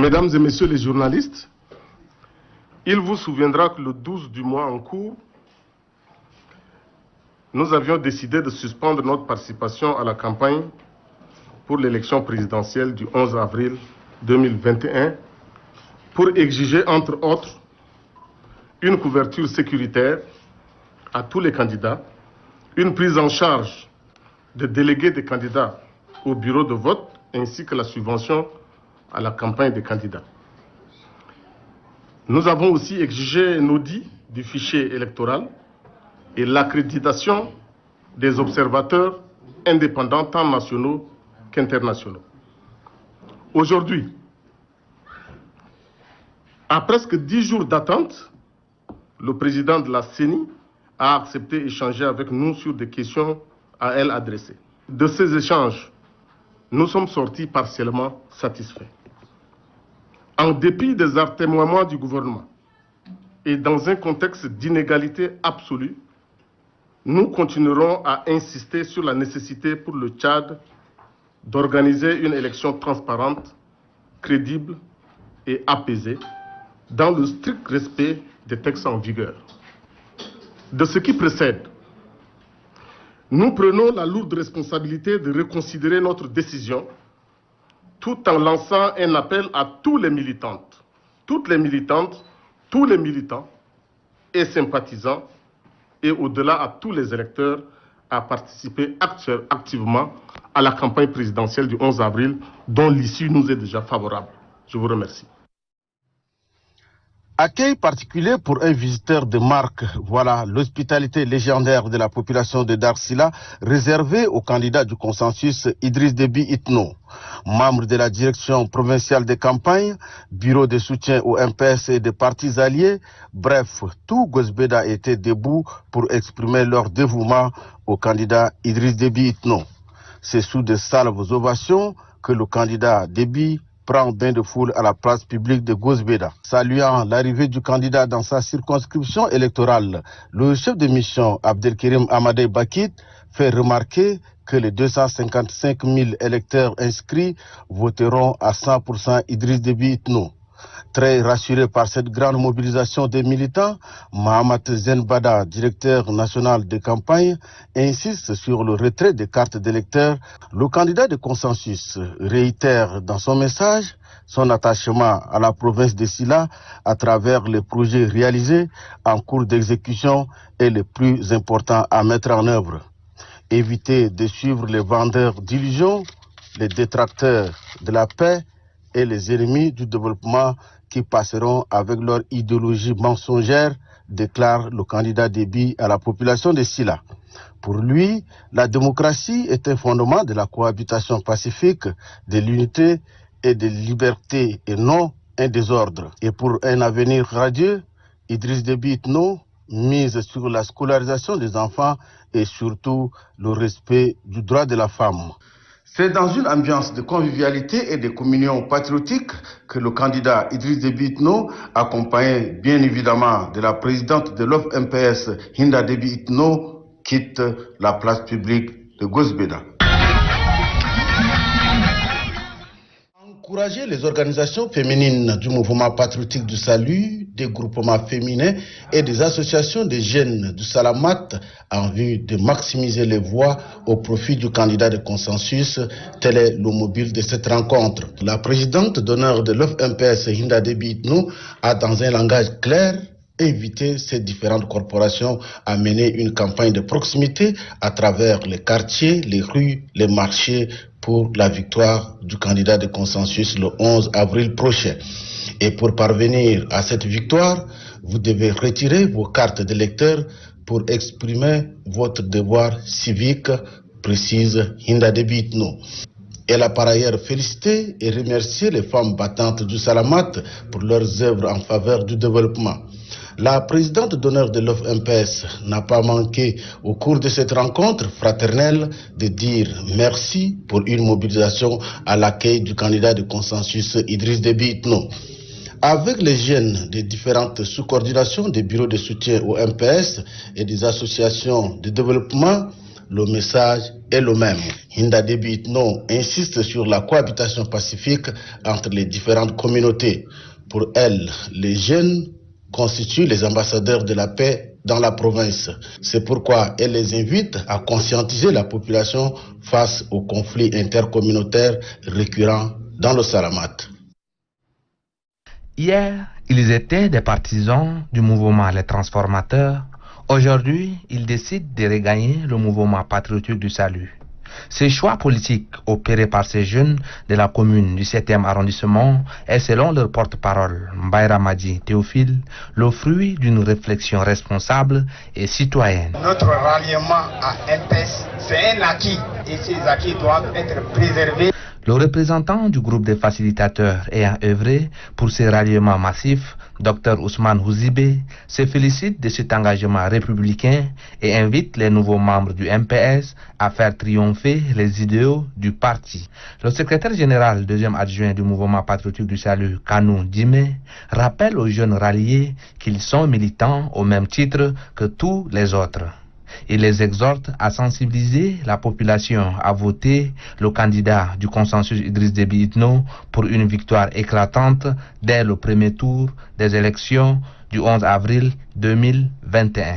Mesdames et messieurs les journalistes, il vous souviendra que le 12 du mois en cours, nous avions décidé de suspendre notre participation à la campagne pour l'élection présidentielle du 11 avril 2021 pour exiger, entre autres, une couverture sécuritaire à tous les candidats, une prise en charge des délégués des candidats au bureau de vote, ainsi que la subvention à la campagne des candidats. Nous avons aussi exigé un audit du fichier électoral et l'accréditation des observateurs indépendants, tant nationaux qu'internationaux. Aujourd'hui, à presque 10 jours d'attente, le président de la CENI a accepté d'échanger avec nous sur des questions à elle adressées. De ces échanges, nous sommes sortis partiellement satisfaits. En dépit des atermoiements du gouvernement et dans un contexte d'inégalité absolue, nous continuerons à insister sur la nécessité pour le Tchad d'organiser une élection transparente, crédible et apaisée, dans le strict respect des textes en vigueur. De ce qui précède, nous prenons la lourde responsabilité de reconsidérer notre décision tout en lançant un appel à tous les militantes, toutes les militantes, tous les militants et sympathisants et au-delà à tous les électeurs à participer activement à la campagne présidentielle du 11 avril dont l'issue nous est déjà favorable. Je vous remercie. Accueil particulier pour un visiteur de marque. Voilà l'hospitalité légendaire de la population de Darsila réservée au candidat du consensus Idriss Déby Itno. Membre de la direction provinciale des campagnes, bureau de soutien au MPS et des partis alliés, bref, tout Gozbeda était debout pour exprimer leur dévouement au candidat Idriss Déby Itno. C'est sous de salves ovations que le candidat Déby prend bain de foule à la place publique de Gozbeda. Saluant l'arrivée du candidat dans sa circonscription électorale, le chef de mission Abdelkerim Amadei Bakit fait remarquer que les 255 000 électeurs inscrits voteront à 100% Idriss Déby Itno. Très rassuré par cette grande mobilisation des militants, Mohamed Zenbada, directeur national de campagne, insiste sur le retrait des cartes d'électeurs. Le candidat de consensus réitère dans son message son attachement à la province de Sila à travers les projets réalisés en cours d'exécution et les plus importants à mettre en œuvre. Éviter de suivre les vendeurs d'illusions, les détracteurs de la paix et les ennemis du développement qui passeront avec leur idéologie mensongère, déclare le candidat Déby à la population de Sila. Pour lui, la démocratie est un fondement de la cohabitation pacifique, de l'unité et de liberté et non un désordre. Et pour un avenir radieux, Idriss Déby Itno mise sur la scolarisation des enfants et surtout le respect du droit de la femme. C'est dans une ambiance de convivialité et de communion patriotique que le candidat Idriss Déby Itno, accompagné bien évidemment de la présidente de l'OF-MPS Hinda Déby Itno, quitte la place publique de Gozbeda. Encourager les organisations féminines du mouvement patriotique du salut, des groupements féminins et des associations de jeunes du Salamat en vue de maximiser les voix au profit du candidat de consensus, tel est le mobile de cette rencontre. La présidente d'honneur de l'OF-MPS Hinda Déby Itno a dans un langage clair invité ces différentes corporations à mener une campagne de proximité à travers les quartiers, les rues, les marchés pour la victoire du candidat de consensus le 11 avril prochain. Et pour parvenir à cette victoire, vous devez retirer vos cartes d'électeurs pour exprimer votre devoir civique, précise Hinda Déby Itno. Elle a par ailleurs félicité et remercié les femmes battantes du Salamat pour leurs œuvres en faveur du développement. La présidente d'honneur de l'OF-MPS n'a pas manqué au cours de cette rencontre fraternelle de dire merci pour une mobilisation à l'accueil du candidat de consensus Idriss Déby Itno. Avec les jeunes des différentes sous-coordinations des bureaux de soutien au MPS et des associations de développement, le message est le même. Hinda Déby Itno insiste sur la cohabitation pacifique entre les différentes communautés. Pour elle, les jeunes constituent les ambassadeurs de la paix dans la province. C'est pourquoi elle les invite à conscientiser la population face aux conflits intercommunautaires récurrents dans le Salamat. Hier, ils étaient des partisans du mouvement Les Transformateurs. Aujourd'hui, ils décident de regagner le mouvement patriotique du salut. Ce choix politique opéré par ces jeunes de la commune du 7e arrondissement est, selon leur porte-parole, Mbaye Madi Théophile, le fruit d'une réflexion responsable et citoyenne. Notre ralliement à MPS, c'est un acquis et ces acquis doivent être préservés. Le représentant du groupe des facilitateurs ayant œuvré pour ce ralliement massif, Dr Ousmane Houzibé, se félicite de cet engagement républicain et invite les nouveaux membres du MPS à faire triompher les idéaux du parti. Le secrétaire général, deuxième adjoint du mouvement patriotique du salut, Kanou Djimé, rappelle aux jeunes ralliés qu'ils sont militants au même titre que tous les autres. Il les exhorte à sensibiliser la population à voter le candidat du consensus Idriss Déby Itno pour une victoire éclatante dès le premier tour des élections du 11 avril 2021.